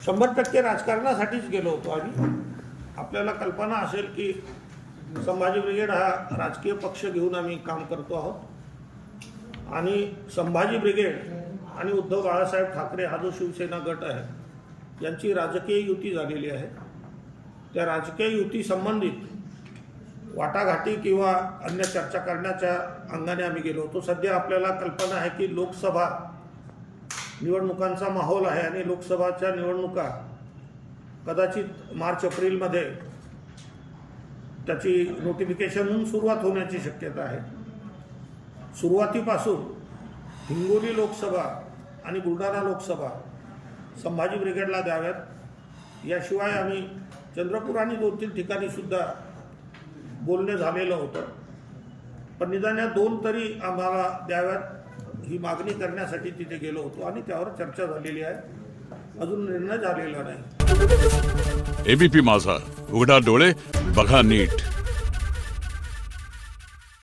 100% राजकारणासाठीच गेलो होतो आणि आपल्याला कल्पना असेल की संभाजी ब्रिगेड हा राजकीय पक्ष घेऊन आम्ही काम करतो आहोत आणि संभाजी ब्रिगेड आणि उद्धव बाळासाहेब ठाकरे हा जो शिवसेना गट आहे यांची राजकीय युती झालेली आहे। त्या राजकीय युती संबंधित वाटाघाटी किंवा अन्य चर्चा करण्याच्या अंगाने आम्ही गेलो होतो। सध्या आपल्याला कल्पना आहे की लोकसभा निवडणुकांचा माहोल आहे आणि लोकसभाच्या निवडणुका कदाचित मार्च एप्रिलमध्ये त्याची नोटिफिकेशन होऊन सुरुवात होण्याची शक्यता आहे। सुरुवातीपासून हिंगोली लोकसभा आणि बुलढाणा लोकसभा संभाजी ब्रिगेडला द्याव्यात, याशिवाय आम्ही चंद्रपूर आणि 2-3 ठिकाणी सुद्धा बोलणे झालेलं होतं, पण निदान या 2 तरी आम्हाला द्याव्यात ही मागणी करण्यासाठी तिथे गेलो होतो आणि त्यावर चर्चा झालेली आहे। अजून निर्णय झालेला नाही। एबीपी माझा, उघडा डोळे बघा नीट।